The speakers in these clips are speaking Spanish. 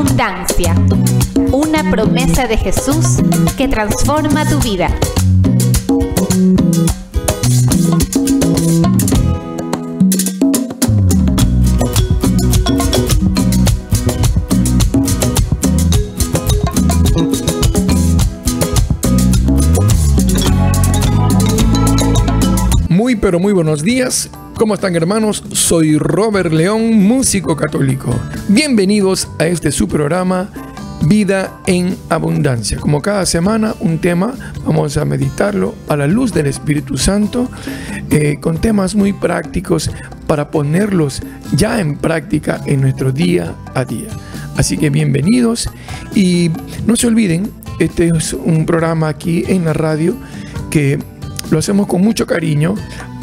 Abundancia, una promesa de Jesús que transforma tu vida. Pero muy buenos días. ¿Cómo están, hermanos? Soy Robert León, músico católico. Bienvenidos a este su programa Vida en Abundancia. Como cada semana, un tema, vamos a meditarlo a la luz del Espíritu Santo, con temas muy prácticos para ponerlos ya en práctica en nuestro día a día. Así que bienvenidos y no se olviden, este es un programa aquí en la radio que lo hacemos con mucho cariño,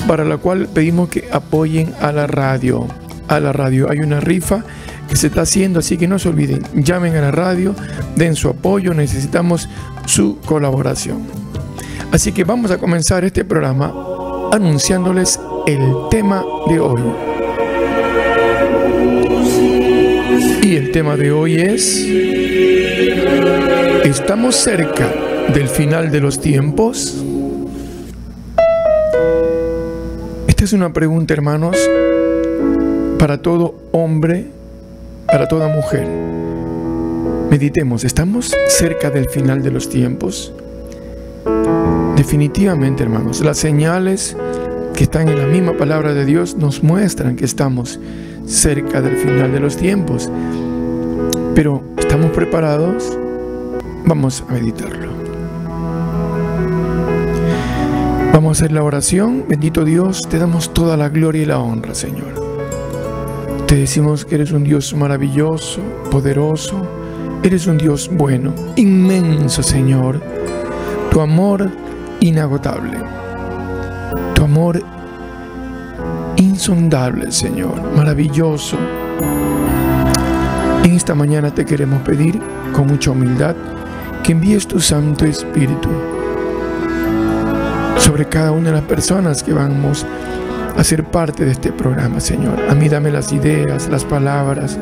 para la cual pedimos que apoyen a la radio. Hay una rifa que se está haciendo, así que no se olviden, llamen a la radio, den su apoyo, necesitamos su colaboración. Así que vamos a comenzar este programa anunciándoles el tema de hoy. Y el tema de hoy es: ¿estamos cerca del final de los tiempos? Esta es una pregunta, hermanos, para todo hombre, para toda mujer. Meditemos, ¿estamos cerca del final de los tiempos? Definitivamente, hermanos, las señales que están en la misma palabra de Dios nos muestran que estamos cerca del final de los tiempos. Pero, ¿estamos preparados? Vamos a meditarlo. Vamos a hacer la oración. Bendito Dios, te damos toda la gloria y la honra, Señor. Te decimos que eres un Dios maravilloso, poderoso. Eres un Dios bueno, inmenso, Señor. Tu amor inagotable. Tu amor insondable, Señor. Maravilloso. En esta mañana te queremos pedir, con mucha humildad, que envíes tu Santo Espíritu sobre cada una de las personas que vamos a ser parte de este programa, Señor. A mí dame las ideas, las palabras,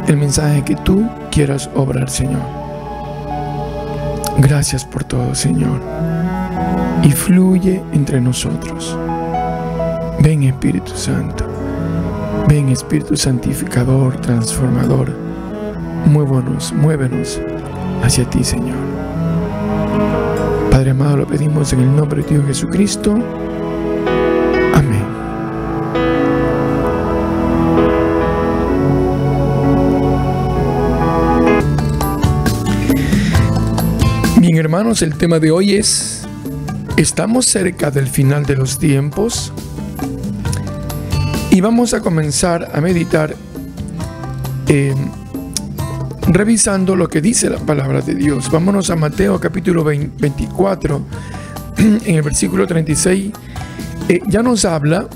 el mensaje que tú quieras obrar, Señor. Gracias por todo, Señor. Y fluye entre nosotros. Ven, Espíritu Santo. Ven, Espíritu santificador, transformador. Muévenos hacia ti, Señor. Padre amado, lo pedimos en el nombre de Dios Jesucristo. Amén. Bien, hermanos, el tema de hoy es: ¿estamos cerca del final de los tiempos? Y vamos a comenzar a meditar revisando lo que dice la palabra de Dios. Vámonos a Mateo capítulo 24, en el versículo 36. Ya nos habla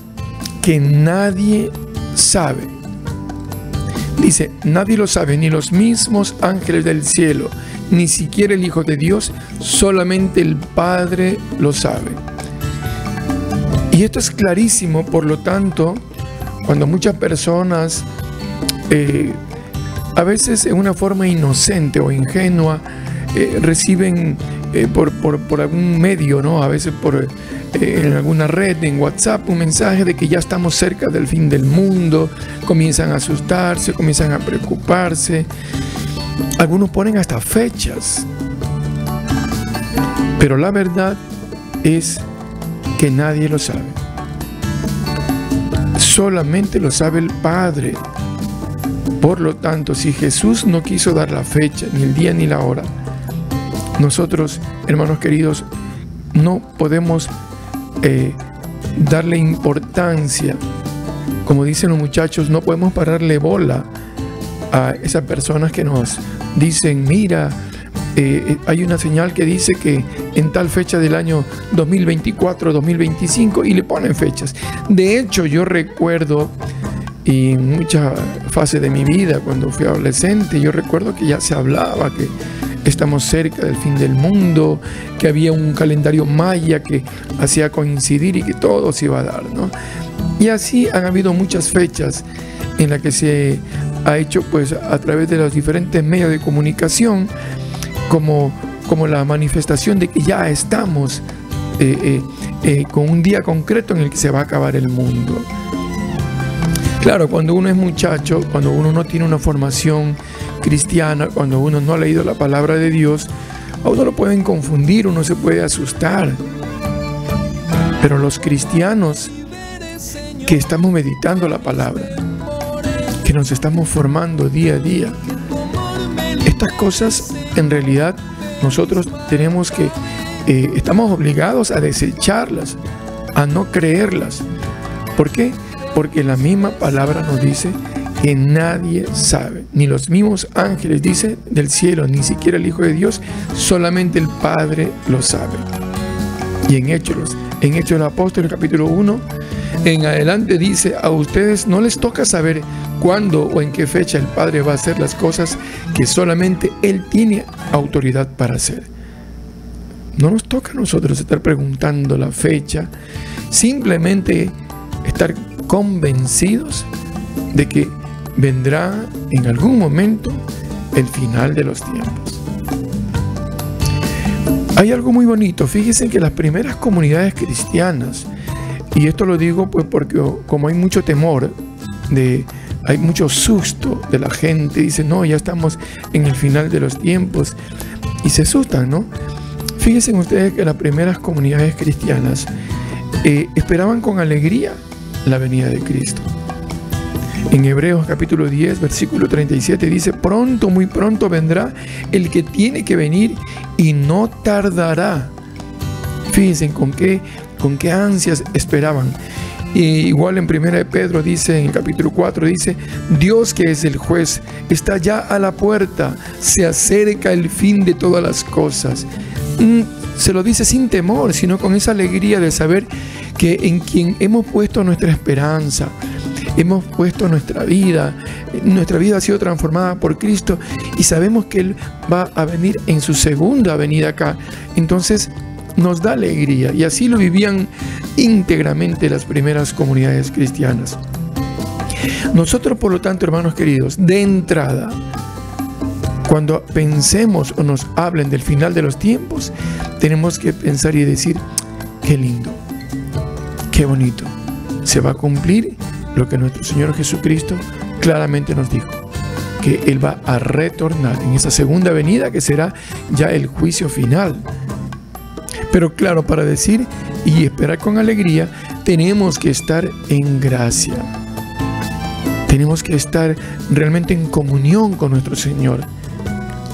que nadie sabe. Dice, nadie lo sabe, ni los mismos ángeles del cielo, ni siquiera el Hijo de Dios, solamente el Padre lo sabe. Y esto es clarísimo. Por lo tanto, cuando muchas personas a veces en una forma inocente o ingenua reciben por algún medio, ¿no? A veces en alguna red, en WhatsApp, un mensaje de que ya estamos cerca del fin del mundo. Comienzan a asustarse, comienzan a preocuparse. Algunos ponen hasta fechas. Pero la verdad es que nadie lo sabe. Solamente lo sabe el Padre. Por lo tanto, si Jesús no quiso dar la fecha, ni el día ni la hora, nosotros, hermanos queridos, no podemos darle importancia. Como dicen los muchachos, no podemos pararle bola a esas personas que nos dicen: mira, hay una señal que dice que en tal fecha del año 2024, 2025, y le ponen fechas. De hecho, yo recuerdo, y en muchas fases de mi vida, cuando fui adolescente, yo recuerdo que ya se hablaba que estamos cerca del fin del mundo, que había un calendario maya que hacía coincidir y que todo se iba a dar, ¿no? Y así han habido muchas fechas en las que se ha hecho pues a través de los diferentes medios de comunicación como la manifestación de que ya estamos con un día concreto en el que se va a acabar el mundo. Claro, cuando uno es muchacho, cuando uno no tiene una formación cristiana, cuando uno no ha leído la palabra de Dios, a uno lo pueden confundir, uno se puede asustar. Pero los cristianos que estamos meditando la palabra, que nos estamos formando día a día, estas cosas en realidad nosotros tenemos que, estamos obligados a desecharlas, a no creerlas. ¿Por qué? Porque la misma palabra nos dice que nadie sabe, ni los mismos ángeles, dice, del cielo, ni siquiera el Hijo de Dios, solamente el Padre lo sabe. Y en Hechos de los Apóstoles, capítulo 1, en adelante dice, a ustedes no les toca saber cuándo o en qué fecha el Padre va a hacer las cosas que solamente Él tiene autoridad para hacer. No nos toca a nosotros estar preguntando la fecha, simplemente estar convencidos de que vendrá en algún momento el final de los tiempos. Hay algo muy bonito, fíjense que las primeras comunidades cristianas, y esto lo digo pues porque como hay mucho temor, hay mucho susto de la gente, dice no, ya estamos en el final de los tiempos, y se asustan, ¿no? Fíjense ustedes que las primeras comunidades cristianas esperaban con alegría la venida de Cristo. En Hebreos capítulo 10, versículo 37 dice, pronto, muy pronto vendrá el que tiene que venir y no tardará. Fíjense con qué ansias esperaban. Igual en 1 de Pedro dice, en el capítulo 4 dice, Dios que es el juez está ya a la puerta, se acerca el fin de todas las cosas. Se lo dice sin temor, sino con esa alegría de saber que en quien hemos puesto nuestra esperanza, hemos puesto nuestra vida ha sido transformada por Cristo y sabemos que Él va a venir en su segunda venida acá. Entonces nos da alegría, y así lo vivían íntegramente las primeras comunidades cristianas. Nosotros, por lo tanto, hermanos queridos, de entrada, cuando pensemos o nos hablen del final de los tiempos, tenemos que pensar y decir, qué lindo, qué bonito, se va a cumplir lo que nuestro Señor Jesucristo claramente nos dijo, que Él va a retornar en esa segunda venida que será ya el juicio final. Pero claro, para decir y esperar con alegría, tenemos que estar en gracia. Tenemos que estar realmente en comunión con nuestro Señor,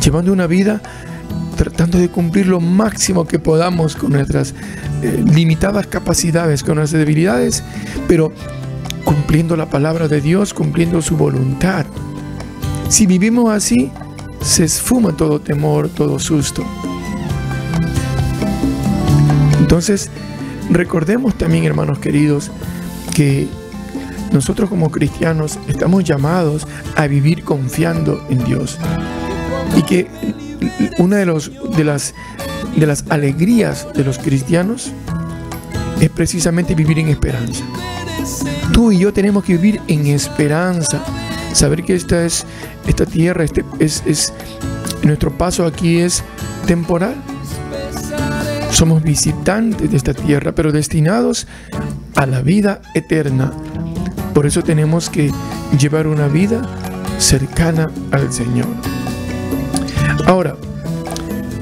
llevando una vida tratando de cumplir lo máximo que podamos con nuestras limitadas capacidades, con nuestras debilidades, pero cumpliendo la palabra de Dios, cumpliendo su voluntad. Si vivimos así, se esfuma todo temor, todo susto. Entonces, recordemos también, hermanos queridos, que nosotros como cristianos estamos llamados a vivir confiando en Dios. Y que una de las alegrías de los cristianos es precisamente vivir en esperanza. Tú y yo tenemos que vivir en esperanza, saber que esta tierra, nuestro paso aquí es temporal. Somos visitantes de esta tierra, pero destinados a la vida eterna. Por eso tenemos que llevar una vida cercana al Señor. Ahora,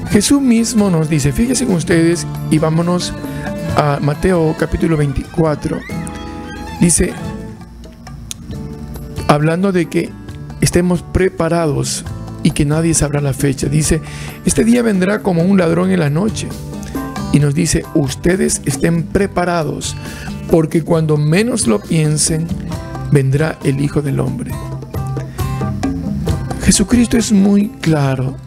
Jesús mismo nos dice, fíjense con ustedes y vámonos a Mateo capítulo 24. Dice, hablando de que estemos preparados y que nadie sabrá la fecha, dice, este día vendrá como un ladrón en la noche. Y nos dice, ustedes estén preparados, porque cuando menos lo piensen, vendrá el Hijo del Hombre. Jesucristo es muy claro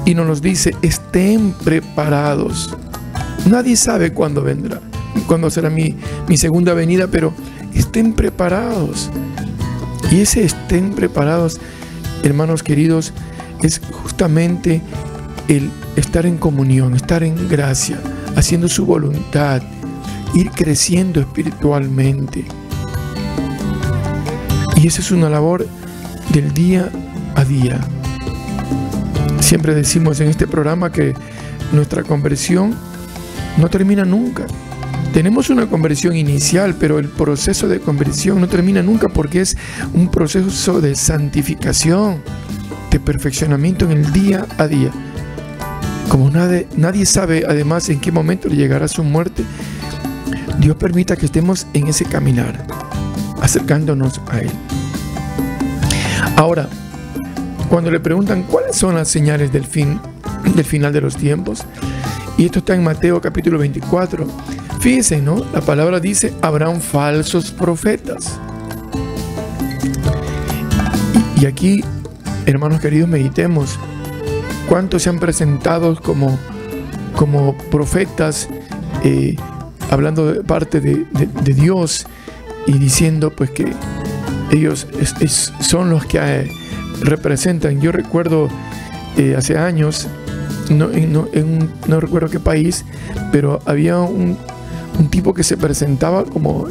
y nos dice, estén preparados. Nadie sabe cuándo vendrá, cuándo será mi segunda venida, pero estén preparados. Y ese estén preparados, hermanos queridos, es justamente el estar en comunión, estar en gracia, haciendo su voluntad, ir creciendo espiritualmente. Y esa es una labor del día a día. Siempre decimos en este programa que nuestra conversión no termina nunca. Tenemos una conversión inicial, pero el proceso de conversión no termina nunca, porque es un proceso de santificación, de perfeccionamiento en el día a día. Como nadie sabe además en qué momento llegará su muerte, Dios permita que estemos en ese caminar, acercándonos a Él. Ahora, cuando le preguntan cuáles son las señales del final de los tiempos, y esto está en Mateo capítulo 24, fíjense, ¿no? La palabra dice, habrán falsos profetas. Y aquí, hermanos queridos, meditemos. ¿Cuántos se han presentado como profetas, hablando de parte de Dios y diciendo pues que ellos son los que representan? Yo recuerdo hace años, no recuerdo qué país, pero había un tipo que se presentaba como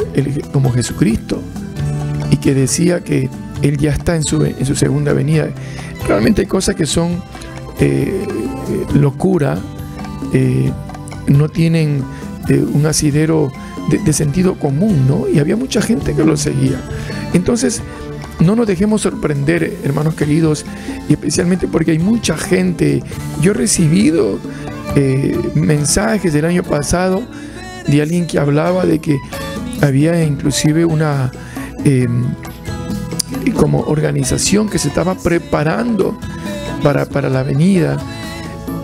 Jesucristo y que decía que Él ya está en su segunda venida. Realmente hay cosas que son locura, no tienen un asidero de sentido común, ¿no? Y había mucha gente que lo seguía. Entonces, no nos dejemos sorprender, hermanos queridos, y especialmente porque hay mucha gente. Yo he recibido mensajes del año pasado de alguien que hablaba de que había inclusive una como organización que se estaba preparando para la venida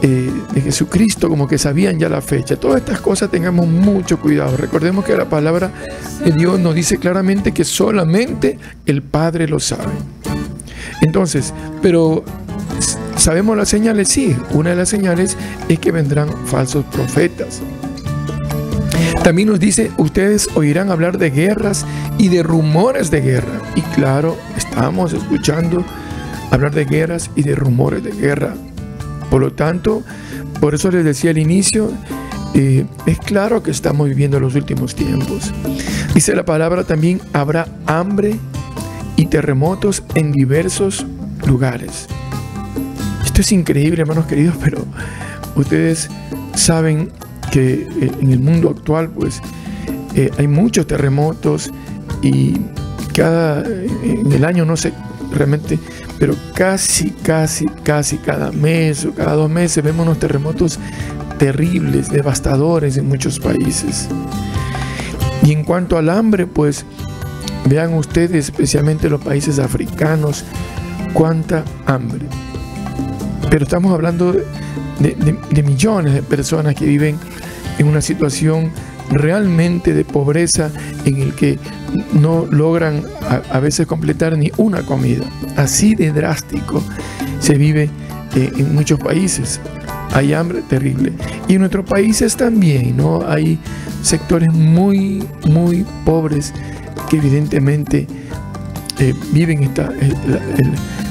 de Jesucristo, como que sabían ya la fecha. Todas estas cosas tengamos mucho cuidado. Recordemos que la palabra de Dios nos dice claramente que solamente el Padre lo sabe. Entonces, pero ¿sabemos las señales? Sí, una de las señales es que vendrán falsos profetas. También nos dice, ustedes oirán hablar de guerras y de rumores de guerra. Y claro, estamos escuchando hablar de guerras y de rumores de guerra. Por lo tanto, por eso les decía al inicio, es claro que estamos viviendo los últimos tiempos. Dice la palabra también, habrá hambre y terremotos en diversos lugares. Esto es increíble, hermanos queridos, pero ustedes saben que en el mundo actual pues hay muchos terremotos y en el año, no sé realmente, pero casi cada mes o cada 2 meses vemos unos terremotos terribles, devastadores en muchos países. Y en cuanto al hambre, pues vean ustedes, especialmente los países africanos, cuánta hambre. Pero estamos hablando de millones de personas que viven en una situación realmente de pobreza, en el que no logran a veces completar ni una comida. Así de drástico se vive en muchos países. Hay hambre terrible. Y en nuestros países también, ¿no? Hay sectores muy pobres que evidentemente viven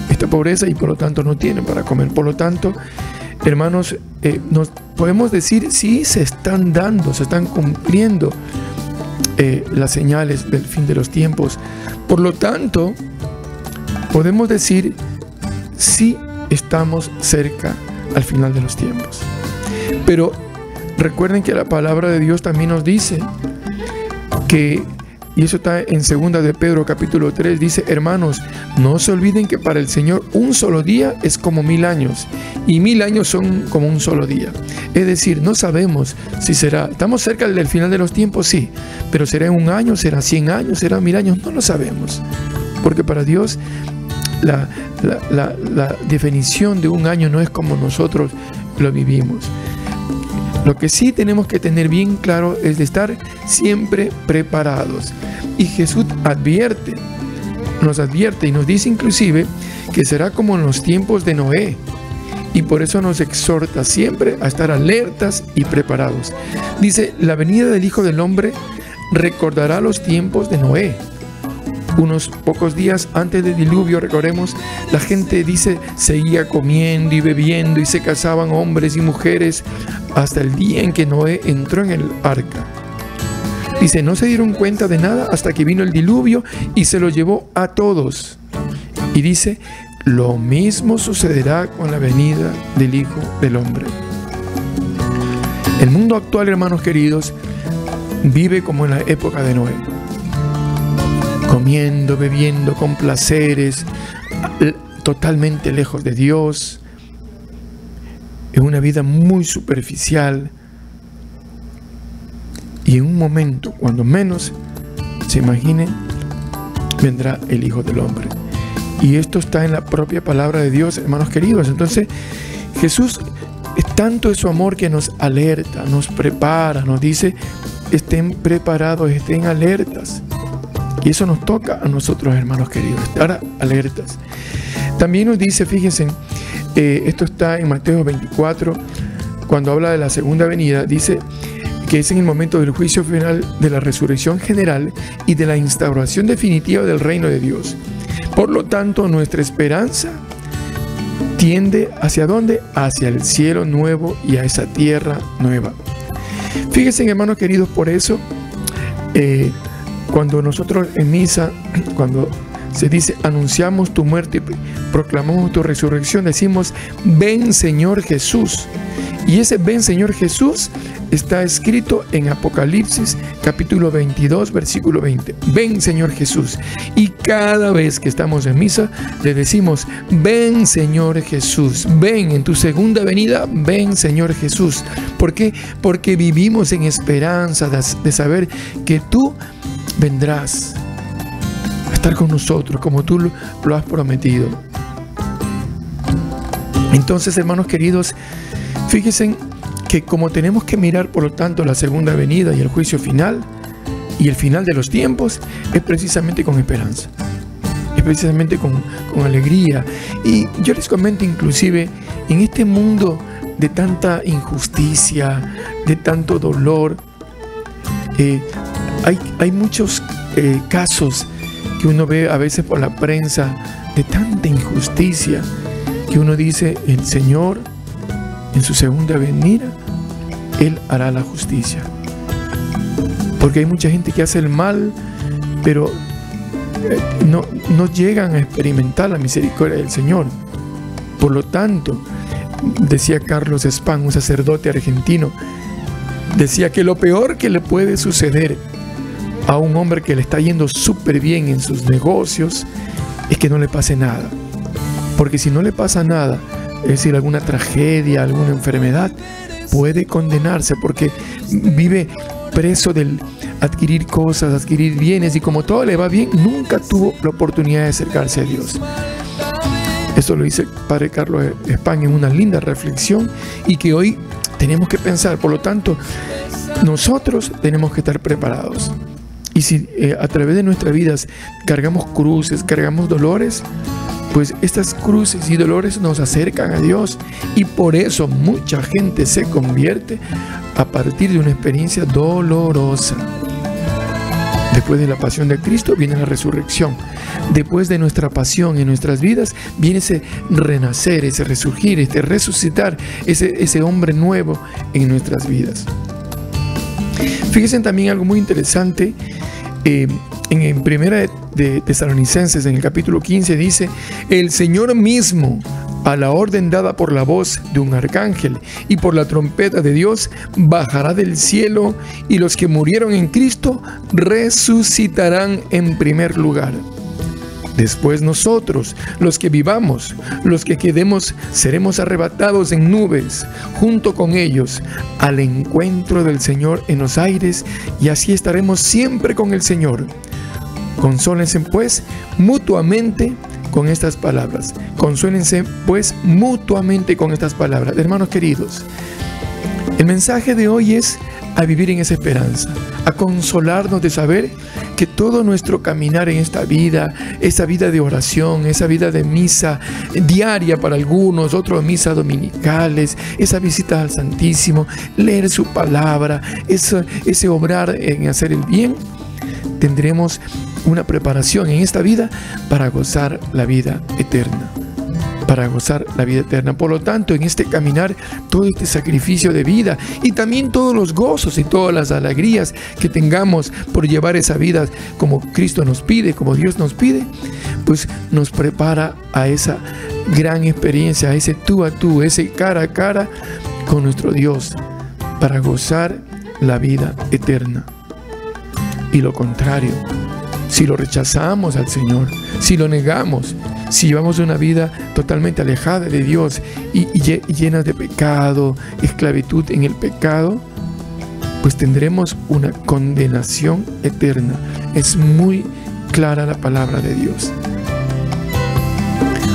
esta pobreza y por lo tanto no tienen para comer. Por lo tanto, hermanos, nos podemos decir, sí, se están cumpliendo las señales del fin de los tiempos. Por lo tanto, podemos decir, sí, estamos cerca al final de los tiempos. Pero recuerden que la palabra de Dios también nos dice que, y eso está en 2 de Pedro capítulo 3, dice, hermanos, no se olviden que para el Señor un solo día es como 1000 años, y 1000 años son como un solo día. Es decir, no sabemos si estamos cerca del final de los tiempos, sí, pero será en 1 año, será 100 años, será 1000 años, no lo sabemos. Porque para Dios la definición de 1 año no es como nosotros lo vivimos. Lo que sí tenemos que tener bien claro es de estar siempre preparados. Y Jesús nos advierte y nos dice inclusive que será como en los tiempos de Noé. Y por eso nos exhorta siempre a estar alertas y preparados. Dice, la venida del Hijo del Hombre recordará los tiempos de Noé. Unos pocos días antes del diluvio, recordemos, la gente dice, seguía comiendo y bebiendo y se casaban hombres y mujeres hasta el día en que Noé entró en el arca. Dice, no se dieron cuenta de nada hasta que vino el diluvio y se lo llevó a todos. Y dice, lo mismo sucederá con la venida del Hijo del Hombre. El mundo actual, hermanos queridos, vive como en la época de Noé. Comiendo, bebiendo, con placeres, totalmente lejos de Dios. Es una vida muy superficial. Y en un momento, cuando menos se imaginen, vendrá el Hijo del Hombre. Y esto está en la propia palabra de Dios, hermanos queridos. Entonces, Jesús, es tanto de su amor que nos alerta, nos prepara, nos dice, estén preparados, estén alertas. Y eso nos toca a nosotros, hermanos queridos, estar alertas. También nos dice, fíjense, esto está en Mateo 24, cuando habla de la segunda venida, dice que es en el momento del juicio final, de la resurrección general y de la instauración definitiva del reino de Dios. Por lo tanto, nuestra esperanza tiende ¿hacia dónde? Hacia el cielo nuevo y a esa tierra nueva. Fíjense, hermanos queridos, por eso, cuando nosotros en misa, cuando se dice, anunciamos tu muerte y proclamamos tu resurrección, decimos, ven Señor Jesús. Y ese ven Señor Jesús está escrito en Apocalipsis capítulo 22, versículo 20. Ven Señor Jesús. Y cada vez que estamos en misa, le decimos, ven Señor Jesús. Ven en tu segunda venida, ven Señor Jesús. ¿Por qué? Porque vivimos en esperanza de saber que tú vendrás a estar con nosotros como tú lo has prometido. Entonces, hermanos queridos, fíjense que como tenemos que mirar, por lo tanto, la segunda venida y el juicio final y el final de los tiempos, es precisamente con esperanza, es precisamente con alegría. Y yo les comento, inclusive, en este mundo de tanta injusticia, de tanto dolor, hay muchos casos que uno ve a veces por la prensa de tanta injusticia, que uno dice, el Señor en su segunda venida, Él hará la justicia. Porque hay mucha gente que hace el mal, pero no llegan a experimentar la misericordia del Señor. Por lo tanto, decía Carlos Spahn, un sacerdote argentino, decía que lo peor que le puede suceder a un hombre que le está yendo súper bien en sus negocios es que no le pase nada. Porque si no le pasa nada, es decir, alguna tragedia, alguna enfermedad, puede condenarse porque vive preso del adquirir cosas, adquirir bienes, y como todo le va bien, nunca tuvo la oportunidad de acercarse a Dios. Esto lo dice el Padre Carlos Spahn en una linda reflexión y que hoy tenemos que pensar. Por lo tanto, nosotros tenemos que estar preparados. Y si a través de nuestras vidas cargamos cruces, cargamos dolores, pues estas cruces y dolores nos acercan a Dios, y por eso mucha gente se convierte a partir de una experiencia dolorosa. Después de la pasión de Cristo viene la resurrección. Después de nuestra pasión en nuestras vidas viene ese renacer, ese resurgir, este resucitar, ese hombre nuevo en nuestras vidas. Fíjense también algo muy interesante. En primera de Tesalonicenses, en el capítulo 15, dice: el Señor mismo, a la orden dada por la voz de un arcángel y por la trompeta de Dios, bajará del cielo, y los que murieron en Cristo resucitarán en primer lugar. Después nosotros, los que vivamos, los que quedemos, seremos arrebatados en nubes, junto con ellos, al encuentro del Señor en los aires, y así estaremos siempre con el Señor. Consólense pues mutuamente con estas palabras. Consólense pues mutuamente con estas palabras. Hermanos queridos, el mensaje de hoy es a vivir en esa esperanza, a consolarnos de saber que todo nuestro caminar en esta vida, esa vida de oración, esa vida de misa diaria para algunos, otros misas dominicales, esa visita al Santísimo, leer su palabra, ese obrar en hacer el bien, tendremos una preparación en esta vida para gozar la vida eterna. para gozar la vida eterna. Por lo tanto, en este caminar, todo este sacrificio de vida y también todos los gozos y todas las alegrías que tengamos por llevar esa vida como Cristo nos pide, como Dios nos pide, pues nos prepara a esa gran experiencia, a ese tú a tú, ese cara a cara con nuestro Dios, para gozar la vida eterna. Y lo contrario, si lo rechazamos al Señor, si lo negamos, si llevamos una vida totalmente alejada de Dios y llenas de pecado, esclavitud en el pecado, pues tendremos una condenación eterna. Es muy clara la palabra de Dios.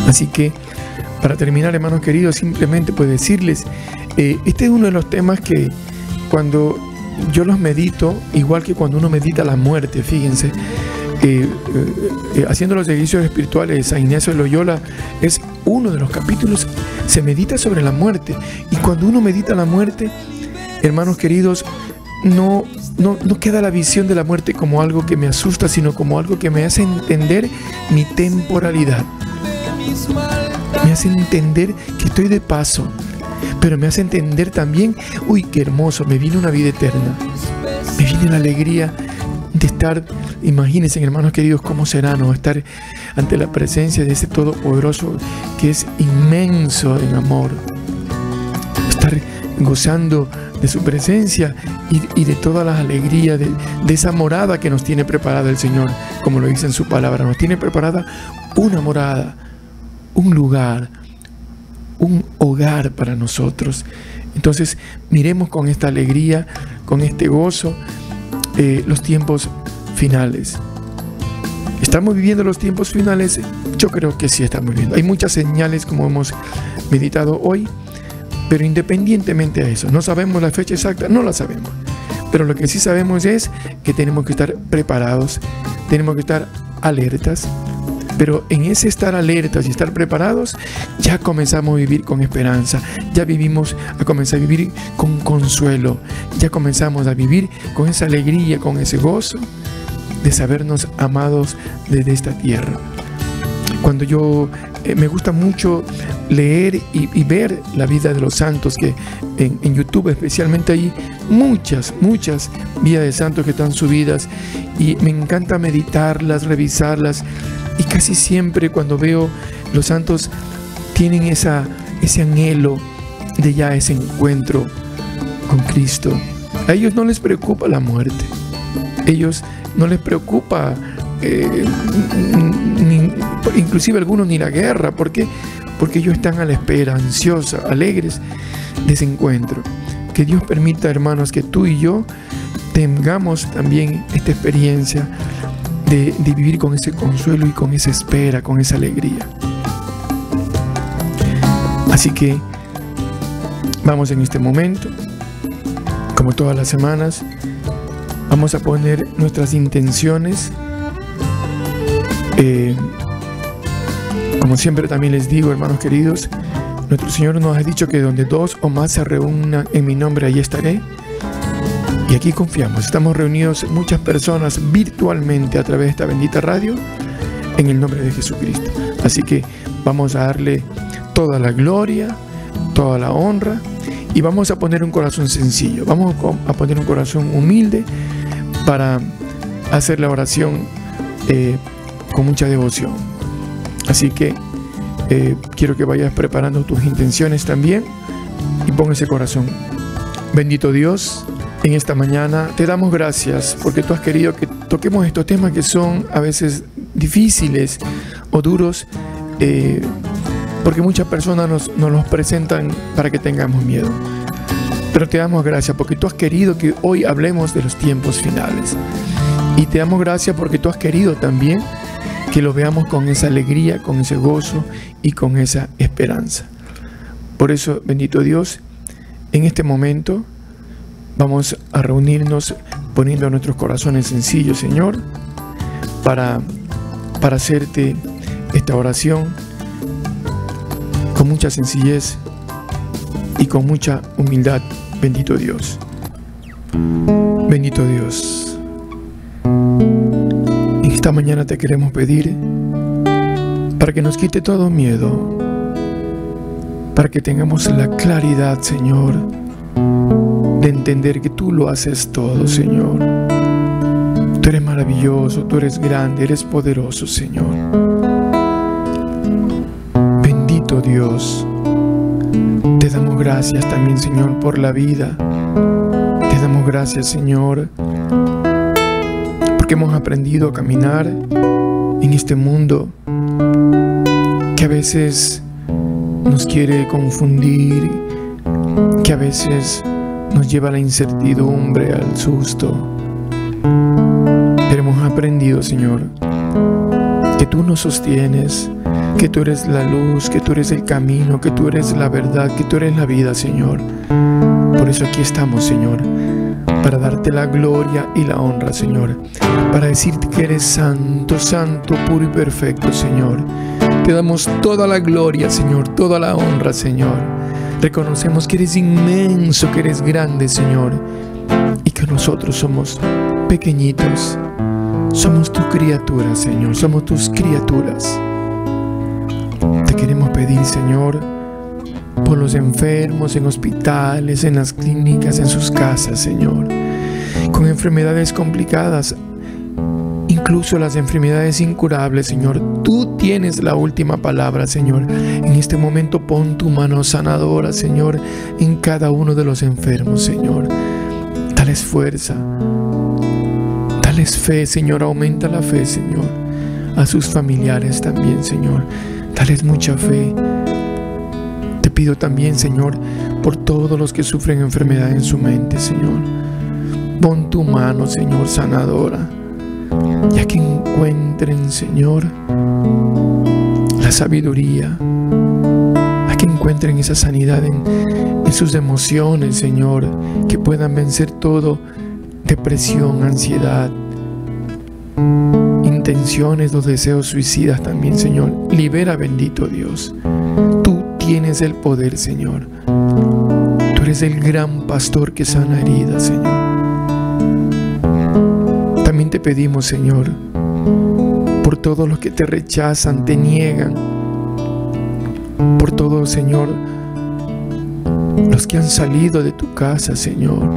Así que, para terminar, hermanos queridos, simplemente pues decirles, este es uno de los temas que cuando yo los medito, igual que cuando uno medita la muerte, fíjense, haciendo los ejercicios espirituales, San Ignacio de Loyola es uno de los capítulos, se medita sobre la muerte. Y cuando uno medita la muerte, hermanos queridos, no queda la visión de la muerte como algo que me asusta, sino como algo que me hace entender mi temporalidad. Me hace entender que estoy de paso, pero me hace entender también, uy, qué hermoso, me viene una vida eterna, me viene la alegría de estar, imagínense, hermanos queridos, cómo será, ¿no?, estar ante la presencia de ese Todopoderoso que es inmenso en amor, estar gozando de su presencia y de todas las alegrías de esa morada que nos tiene preparada el Señor, como lo dice en su palabra. Nos tiene preparada una morada, un lugar, un hogar para nosotros. Entonces miremos con esta alegría, con este gozo, los tiempos finales. ¿Estamos viviendo los tiempos finales? Yo creo que sí estamos viviendo. Hay muchas señales, como hemos meditado hoy, pero independientemente de eso, no sabemos la fecha exacta, no la sabemos. Pero lo que sí sabemos es que tenemos que estar preparados, tenemos que estar alertas. Pero en ese estar alertas y estar preparados, ya comenzamos a vivir con esperanza, ya comenzamos a vivir con consuelo, ya comenzamos a vivir con esa alegría, con ese gozo de sabernos amados desde esta tierra. Cuando yo me gusta mucho leer y ver la vida de los santos, que en YouTube especialmente hay muchas vidas de santos que están subidas, y me encanta meditarlas, revisarlas. Y casi siempre cuando veo los santos tienen ese anhelo de ya ese encuentro con Cristo. A ellos no les preocupa la muerte. Ellos no les preocupa inclusive algunos ni la guerra. ¿Por qué? Porque ellos están a la espera, ansiosos, alegres de ese encuentro. Que Dios permita, hermanos, que tú y yo tengamos también esta experiencia de vivir con ese consuelo y con esa espera, con esa alegría. Así que vamos en este momento, como todas las semanas, vamos a poner nuestras intenciones. Como siempre también les digo, hermanos queridos, nuestro Señor nos ha dicho que donde dos o más se reúnan en mi nombre, allí estaré. Y aquí confiamos, estamos reunidos muchas personas virtualmente a través de esta bendita radio, en el nombre de Jesucristo. Así que vamos a darle toda la gloria, toda la honra, y vamos a poner un corazón sencillo, vamos a poner un corazón humilde para hacer la oración con mucha devoción. Así que quiero que vayas preparando tus intenciones también y pon ese corazón. Bendito Dios, en esta mañana te damos gracias porque tú has querido que toquemos estos temas que son a veces difíciles o duros, porque muchas personas nos los presentan para que tengamos miedo. Pero te damos gracias porque tú has querido que hoy hablemos de los tiempos finales. Y te damos gracias porque tú has querido también que lo veamos con esa alegría, con ese gozo y con esa esperanza. Por eso, bendito Dios, en este momento vamos a reunirnos poniendo nuestros corazones sencillos, Señor, para hacerte esta oración con mucha sencillez y con mucha humildad. Bendito Dios. Bendito Dios. En esta mañana te queremos pedir para que nos quite todo miedo, para que tengamos la claridad, Señor, de entender que tú lo haces todo, Señor. Tú eres maravilloso, tú eres grande, eres poderoso, Señor. Bendito Dios. Te damos gracias también, Señor, por la vida. Te damos gracias, Señor, porque hemos aprendido a caminar en este mundo que a veces nos quiere confundir, que a veces nos lleva a la incertidumbre, al susto. Pero hemos aprendido, Señor, que tú nos sostienes, que tú eres la luz, que tú eres el camino, que tú eres la verdad, que tú eres la vida, Señor. Por eso aquí estamos, Señor, para darte la gloria y la honra, Señor, para decirte que eres santo, santo, puro y perfecto, Señor. Te damos toda la gloria, Señor, toda la honra, Señor. Reconocemos que eres inmenso, que eres grande, Señor, y que nosotros somos pequeñitos. Somos tu criatura, Señor, somos tus criaturas. Te queremos pedir, Señor, por los enfermos en hospitales, en las clínicas, en sus casas, Señor, con enfermedades complicadas, incluso las enfermedades incurables, Señor. Tú tienes la última palabra, Señor. En este momento pon tu mano sanadora, Señor, en cada uno de los enfermos, Señor. Dales fuerza, dales fe, Señor. Aumenta la fe, Señor. A sus familiares también, Señor. Dales mucha fe. Te pido también, Señor, por todos los que sufren enfermedad en su mente, Señor. Pon tu mano, Señor, sanadora, ya que encuentren, Señor, la sabiduría, a que encuentren esa sanidad en sus emociones, Señor, que puedan vencer todo, depresión, ansiedad, intenciones, los deseos suicidas también, Señor. Libera, bendito Dios. Tú tienes el poder, Señor. Tú eres el gran pastor que sana heridas, Señor. También te pedimos, Señor, por todos los que te rechazan, te niegan, por todos, Señor, los que han salido de tu casa, Señor,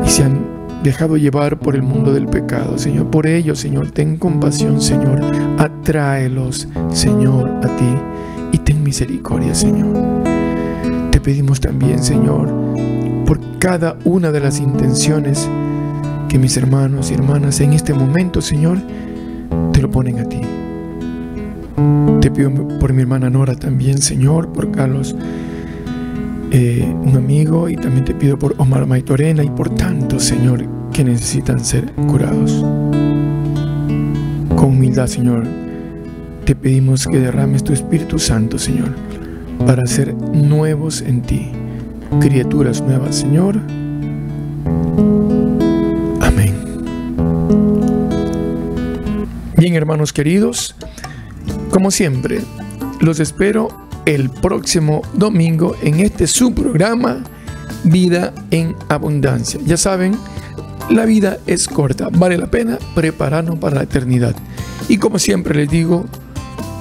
y se han dejado llevar por el mundo del pecado, Señor. Por ellos, Señor, ten compasión, Señor. Atráelos, Señor, a ti y ten misericordia, Señor. Te pedimos también, Señor, por cada una de las intenciones que mis hermanos y hermanas en este momento, Señor, te lo ponen a ti. Te pido por mi hermana Nora también, Señor, por Carlos, un amigo, y también te pido por Omar Maitorena y por tantos, Señor, que necesitan ser curados. Con humildad, Señor, te pedimos que derrames tu Espíritu Santo, Señor, para ser nuevos en ti, criaturas nuevas, Señor. Amén. Bien, hermanos queridos, como siempre, los espero el próximo domingo en este su programa Vida en Abundancia. Ya saben, la vida es corta, vale la pena prepararnos para la eternidad. Y como siempre les digo,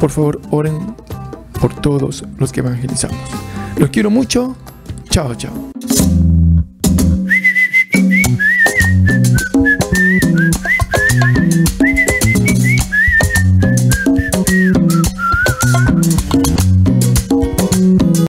por favor, oren por todos los que evangelizamos. Los quiero mucho. Chao, chao.